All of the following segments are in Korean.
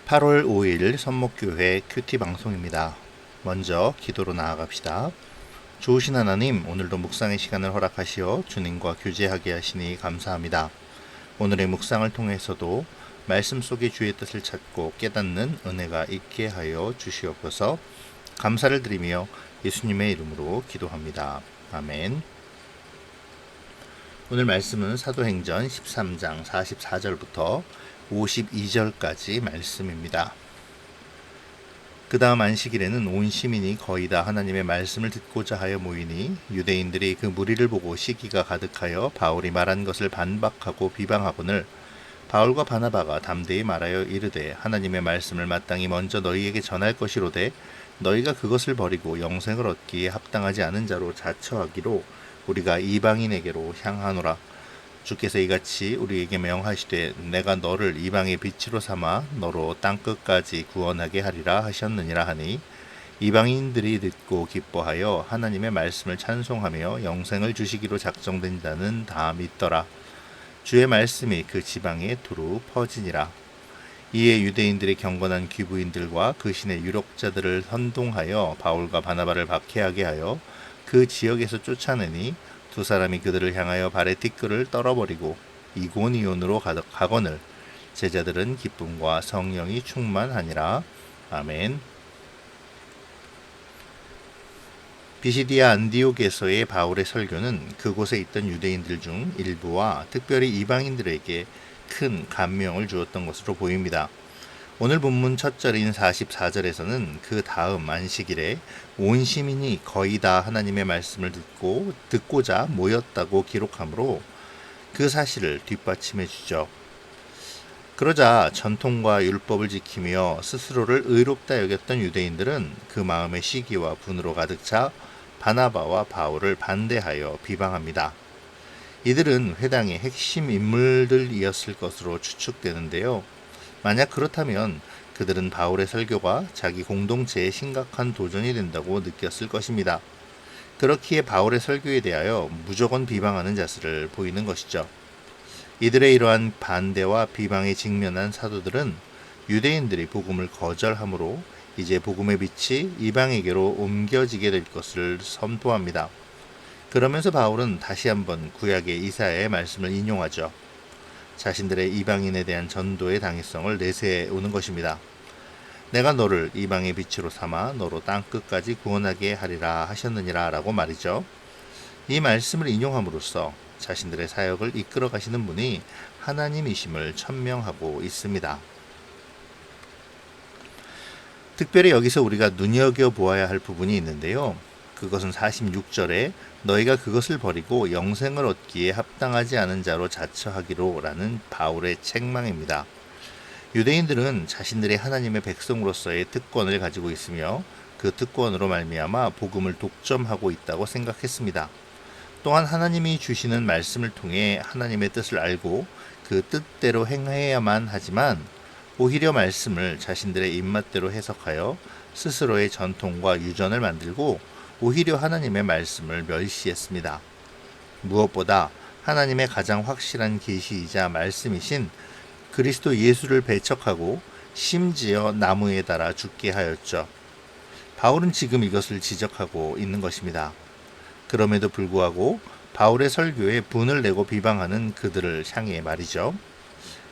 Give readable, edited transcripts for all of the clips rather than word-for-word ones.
8월 5일 선목교회 큐티 방송입니다. 먼저 기도로 나아갑시다. 좋으신 하나님, 오늘도 묵상의 시간을 허락하시어 주님과 교제하게 하시니 감사합니다. 오늘의 묵상을 통해서도 말씀 속의 주의 뜻을 찾고 깨닫는 은혜가 있게 하여 주시옵소서. 감사를 드리며 예수님의 이름으로 기도합니다. 아멘. 오늘 말씀은 사도행전 13장 44절부터 52절까지 말씀입니다. 그 다음 안식일에는 온 시민이 거의 다 하나님의 말씀을 듣고자 하여 모이니 유대인들이 그 무리를 보고 시기가 가득하여 바울이 말한 것을 반박하고 비방하거늘 바울과 바나바가 담대히 말하여 이르되 하나님의 말씀을 마땅히 먼저 너희에게 전할 것이로되 너희가 그것을 버리고 영생을 얻기에 합당하지 않은 자로 자처하기로 우리가 이방인에게로 향하노라. 주께서 이같이 우리에게 명하시되 내가 너를 이방의 빛으로 삼아 너로 땅끝까지 구원하게 하리라 하셨느니라 하니 이방인들이 듣고 기뻐하여 하나님의 말씀을 찬송하며 영생을 주시기로 작정된 자는 다 믿더라. 주의 말씀이 그 지방에 두루 퍼지니라. 이에 유대인들의 경건한 귀부인들과 그 신의 유력자들을 선동하여 바울과 바나바를 박해하게 하여 그 지역에서 쫓아내니 두 사람이 그들을 향하여 발에 티끌을 떨어버리고 이고니온으로 가거늘 제자들은 기쁨과 성령이 충만하니라. 아멘. 비시디아 안디옥에서의 바울의 설교는 그곳에 있던 유대인들 중 일부와 특별히 이방인들에게 큰 감명을 주었던 것으로 보입니다. 오늘 본문 첫 절인 44절에서는 그 다음 안식일에 온 시민이 거의 다 하나님의 말씀을 듣고자 모였다고 기록하므로 그 사실을 뒷받침해 주죠. 그러자 전통과 율법을 지키며 스스로를 의롭다 여겼던 유대인들은 그 마음의 시기와 분으로 가득 차 바나바와 바울을 반대하여 비방합니다. 이들은 회당의 핵심 인물들이었을 것으로 추측되는데요. 만약 그렇다면 그들은 바울의 설교가 자기 공동체에 심각한 도전이 된다고 느꼈을 것입니다. 그렇기에 바울의 설교에 대하여 무조건 비방하는 자세를 보이는 것이죠. 이들의 이러한 반대와 비방에 직면한 사도들은 유대인들이 복음을 거절함으로 이제 복음의 빛이 이방에게로 옮겨지게 될 것을 선포합니다. 그러면서 바울은 다시 한번 구약의 이사야의 말씀을 인용하죠. 자신들의 이방인에 대한 전도의 당위성을 내세우는 것입니다. 내가 너를 이방의 빛으로 삼아 너로 땅끝까지 구원하게 하리라 하셨느니라 라고 말이죠. 이 말씀을 인용함으로써 자신들의 사역을 이끌어 가시는 분이 하나님이심을 천명하고 있습니다. 특별히 여기서 우리가 눈여겨보아야 할 부분이 있는데요. 그것은 46절에 너희가 그것을 버리고 영생을 얻기에 합당하지 않은 자로 자처하기로 라는 바울의 책망입니다. 유대인들은 자신들이 하나님의 백성으로서의 특권을 가지고 있으며 그 특권으로 말미암아 복음을 독점하고 있다고 생각했습니다. 또한 하나님이 주시는 말씀을 통해 하나님의 뜻을 알고 그 뜻대로 행해야만 하지만 오히려 말씀을 자신들의 입맛대로 해석하여 스스로의 전통과 유전을 만들고 오히려 하나님의 말씀을 멸시했습니다. 무엇보다 하나님의 가장 확실한 계시이자 말씀이신 그리스도 예수를 배척하고 심지어 나무에 달아 죽게 하였죠. 바울은 지금 이것을 지적하고 있는 것입니다. 그럼에도 불구하고 바울의 설교에 분을 내고 비방하는 그들을 향해 말이죠.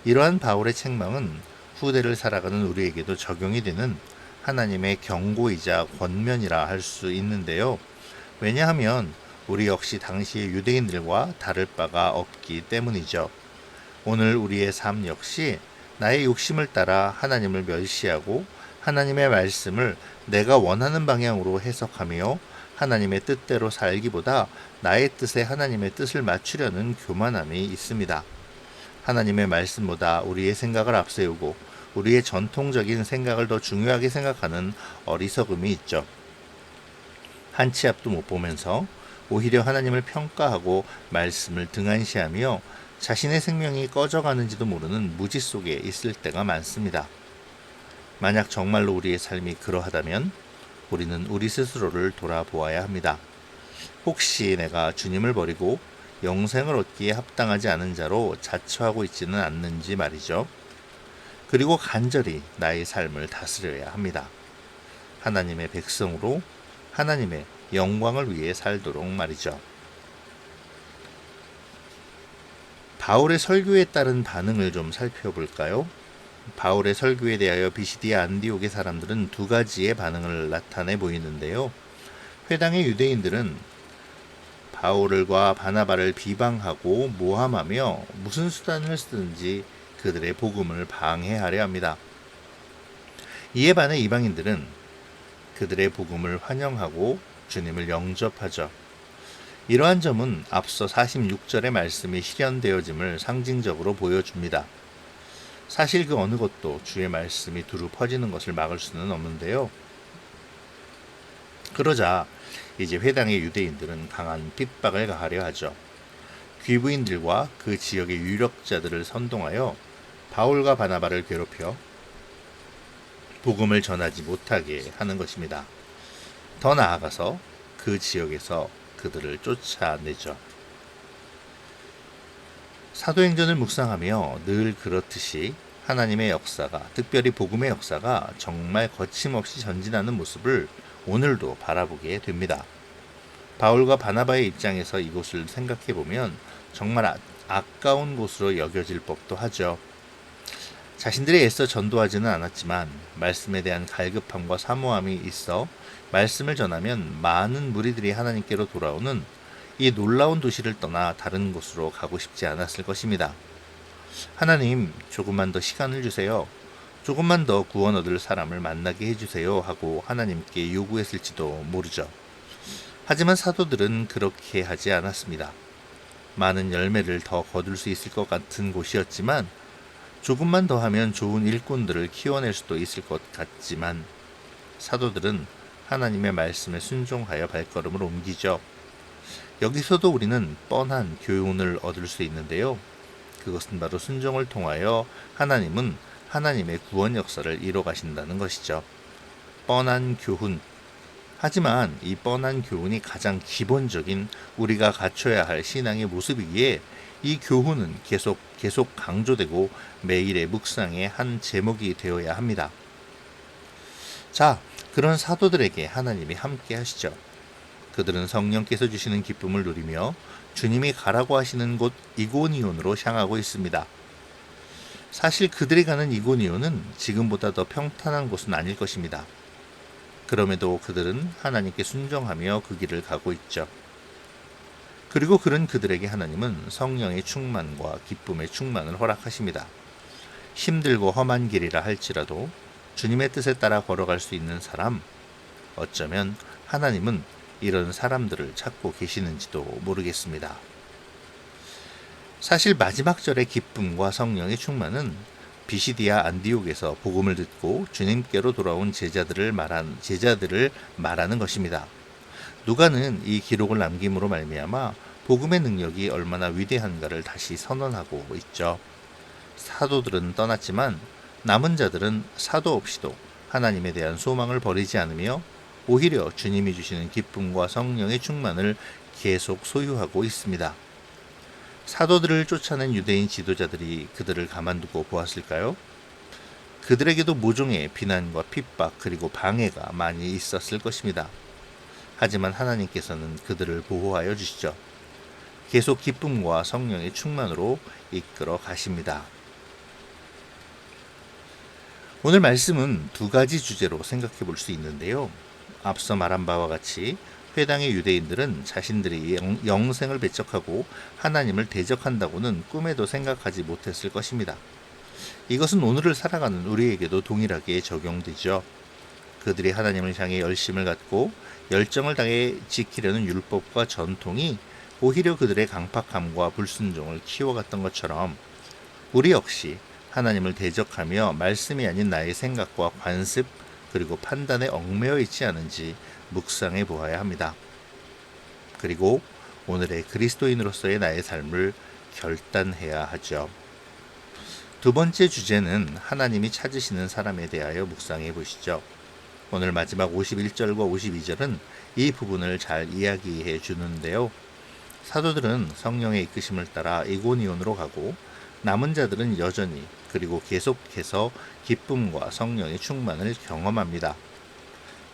이러한 바울의 책망은 후대를 살아가는 우리에게도 적용이 되는 하나님의 경고이자 권면이라 할 수 있는데요. 왜냐하면 우리 역시 당시의 유대인들과 다를 바가 없기 때문이죠. 오늘 우리의 삶 역시 나의 욕심을 따라 하나님을 멸시하고 하나님의 말씀을 내가 원하는 방향으로 해석하며 하나님의 뜻대로 살기보다 나의 뜻에 하나님의 뜻을 맞추려는 교만함이 있습니다. 하나님의 말씀보다 우리의 생각을 앞세우고 우리의 전통적인 생각을 더 중요하게 생각하는 어리석음이 있죠. 한 치 앞도 못 보면서 오히려 하나님을 평가하고 말씀을 등한시하며 자신의 생명이 꺼져가는지도 모르는 무지 속에 있을 때가 많습니다. 만약 정말로 우리의 삶이 그러하다면 우리는 우리 스스로를 돌아보아야 합니다. 혹시 내가 주님을 버리고 영생을 얻기에 합당하지 않은 자로 자처하고 있지는 않는지 말이죠. 그리고 간절히 나의 삶을 다스려야 합니다. 하나님의 백성으로 하나님의 영광을 위해 살도록 말이죠. 바울의 설교에 따른 반응을 좀 살펴볼까요? 바울의 설교에 대하여 비시디아 안디옥의 사람들은 두 가지의 반응을 나타내 보이는데요. 회당의 유대인들은 바울과 바나바를 비방하고 모함하며 무슨 수단을 쓰든지 그들의 복음을 방해하려 합니다. 이에 반해 이방인들은 그들의 복음을 환영하고 주님을 영접하죠. 이러한 점은 앞서 46절의 말씀이 실현되어짐을 상징적으로 보여줍니다. 사실 그 어느 것도 주의 말씀이 두루 퍼지는 것을 막을 수는 없는데요. 그러자 이제 회당의 유대인들은 강한 핍박을 가하려 하죠. 귀부인들과 그 지역의 유력자들을 선동하여 바울과 바나바를 괴롭혀 복음을 전하지 못하게 하는 것입니다. 더 나아가서 그 지역에서 그들을 쫓아내죠. 사도행전을 묵상하며 늘 그렇듯이 하나님의 역사가, 특별히 복음의 역사가 정말 거침없이 전진하는 모습을 오늘도 바라보게 됩니다. 바울과 바나바의 입장에서 이곳을 생각해 보면 정말 아까운 곳으로 여겨질 법도 하죠. 자신들이 애써 전도하지는 않았지만 말씀에 대한 갈급함과 사모함이 있어 말씀을 전하면 많은 무리들이 하나님께로 돌아오는 이 놀라운 도시를 떠나 다른 곳으로 가고 싶지 않았을 것입니다. 하나님, 조금만 더 시간을 주세요. 조금만 더 구원 얻을 사람을 만나게 해주세요 하고 하나님께 요구했을지도 모르죠. 하지만 사도들은 그렇게 하지 않았습니다. 많은 열매를 더 거둘 수 있을 것 같은 곳이었지만 조금만 더 하면 좋은 일꾼들을 키워낼 수도 있을 것 같지만 사도들은 하나님의 말씀에 순종하여 발걸음을 옮기죠. 여기서도 우리는 뻔한 교훈을 얻을 수 있는데요. 그것은 바로 순종을 통하여 하나님은 하나님의 구원 역사를 이뤄 가신다는 것이죠. 뻔한 교훈. 하지만 이 뻔한 교훈이 가장 기본적인 우리가 갖춰야 할 신앙의 모습이기에 이 교훈은 계속 강조되고 매일의 묵상의 한 제목이 되어야 합니다. 자, 그런 사도들에게 하나님이 함께 하시죠. 그들은 성령께서 주시는 기쁨을 누리며 주님이 가라고 하시는 곳 이고니온으로 향하고 있습니다. 사실 그들이 가는 이고니온은 지금보다 더 평탄한 곳은 아닐 것입니다. 그럼에도 그들은 하나님께 순종하며 그 길을 가고 있죠. 그리고 그들에게 하나님은 성령의 충만과 기쁨의 충만을 허락하십니다. 힘들고 험한 길이라 할지라도 주님의 뜻에 따라 걸어갈 수 있는 사람, 어쩌면 하나님은 이런 사람들을 찾고 계시는지도 모르겠습니다. 사실 마지막 절의 기쁨과 성령의 충만은 비시디아 안디옥에서 복음을 듣고 주님께로 돌아온 제자들을 말하는 것입니다. 누가는 이 기록을 남김으로 말미암아 복음의 능력이 얼마나 위대한가를 다시 선언하고 있죠. 사도들은 떠났지만 남은 자들은 사도 없이도 하나님에 대한 소망을 버리지 않으며 오히려 주님이 주시는 기쁨과 성령의 충만을 계속 소유하고 있습니다. 사도들을 쫓아낸 유대인 지도자들이 그들을 가만두고 보았을까요? 그들에게도 모종의 비난과 핍박 그리고 방해가 많이 있었을 것입니다. 하지만 하나님께서는 그들을 보호하여 주시죠. 계속 기쁨과 성령의 충만으로 이끌어 가십니다. 오늘 말씀은 두 가지 주제로 생각해 볼 수 있는데요. 앞서 말한 바와 같이 회당의 유대인들은 자신들이 영생을 배척하고 하나님을 대적한다고는 꿈에도 생각하지 못했을 것입니다. 이것은 오늘을 살아가는 우리에게도 동일하게 적용되죠. 그들이 하나님을 향해 열심을 갖고 열정을 다해 지키려는 율법과 전통이 오히려 그들의 강팍함과 불순종을 키워갔던 것처럼 우리 역시 하나님을 대적하며 말씀이 아닌 나의 생각과 관습 그리고 판단에 얽매여 있지 않은지 묵상해 보아야 합니다. 그리고 오늘의 그리스도인으로서의 나의 삶을 결단해야 하죠. 두 번째 주제는 하나님이 찾으시는 사람에 대하여 묵상해 보시죠. 오늘 마지막 51절과 52절은 이 부분을 잘 이야기해 주는데요. 사도들은 성령의 이끄심을 따라 이고니온으로 가고 남은 자들은 여전히 그리고 계속해서 기쁨과 성령의 충만을 경험합니다.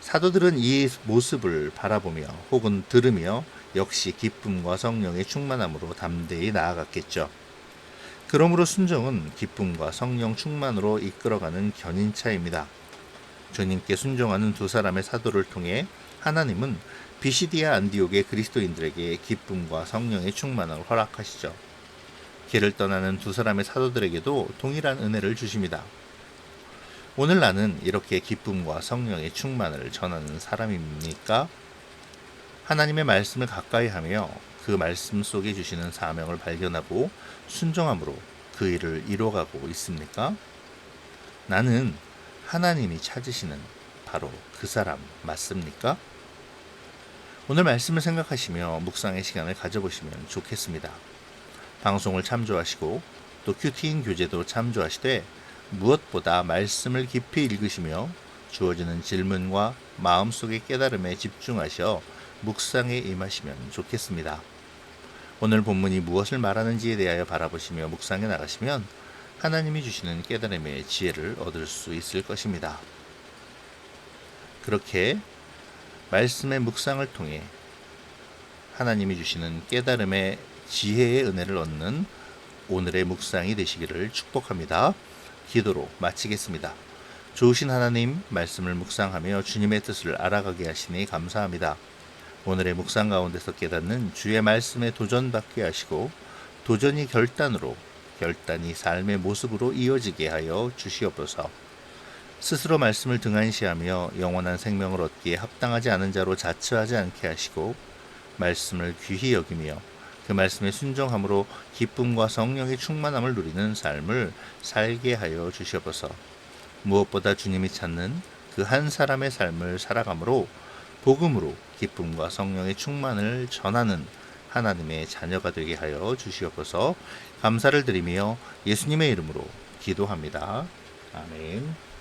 사도들은 이 모습을 바라보며 혹은 들으며 역시 기쁨과 성령의 충만함으로 담대히 나아갔겠죠. 그러므로 순종은 기쁨과 성령 충만으로 이끌어가는 견인차입니다. 주님께 순종하는 두 사람의 사도를 통해 하나님은 비시디아 안디옥의 그리스도인들에게 기쁨과 성령의 충만을 허락하시죠. 길을 떠나는 두 사람의 사도들에게도 동일한 은혜를 주십니다. 오늘 나는 이렇게 기쁨과 성령의 충만을 전하는 사람입니까? 하나님의 말씀을 가까이 하며 그 말씀 속에 주시는 사명을 발견하고 순종함으로 그 일을 이뤄가고 있습니까? 나는 하나님이 찾으시는 바로 그 사람 맞습니까? 오늘 말씀을 생각하시며 묵상의 시간을 가져보시면 좋겠습니다. 방송을 참조하시고 또 큐티인 교재도 참조하시되 무엇보다 말씀을 깊이 읽으시며 주어지는 질문과 마음속의 깨달음에 집중하셔 묵상에 임하시면 좋겠습니다. 오늘 본문이 무엇을 말하는지에 대하여 바라보시며 묵상해 나가시면 하나님이 주시는 깨달음의 지혜를 얻을 수 있을 것입니다. 그렇게 말씀의 묵상을 통해 하나님이 주시는 깨달음의 지혜의 은혜를 얻는 오늘의 묵상이 되시기를 축복합니다. 기도로 마치겠습니다. 좋으신 하나님, 말씀을 묵상하며 주님의 뜻을 알아가게 하시니 감사합니다. 오늘의 묵상 가운데서 깨닫는 주의 말씀에 도전받게 하시고 도전이 결단으로, 결단이 삶의 모습으로 이어지게 하여 주시옵소서. 스스로 말씀을 등한시하며 영원한 생명을 얻기에 합당하지 않은 자로 자처하지 않게 하시고 말씀을 귀히 여기며 그 말씀에 순종함으로 기쁨과 성령의 충만함을 누리는 삶을 살게 하여 주시옵소서. 무엇보다 주님이 찾는 그 한 사람의 삶을 살아감으로 복음으로 기쁨과 성령의 충만을 전하는 하나님의 자녀가 되게 하여 주시옵소서. 감사를 드리며 예수님의 이름으로 기도합니다. 아멘.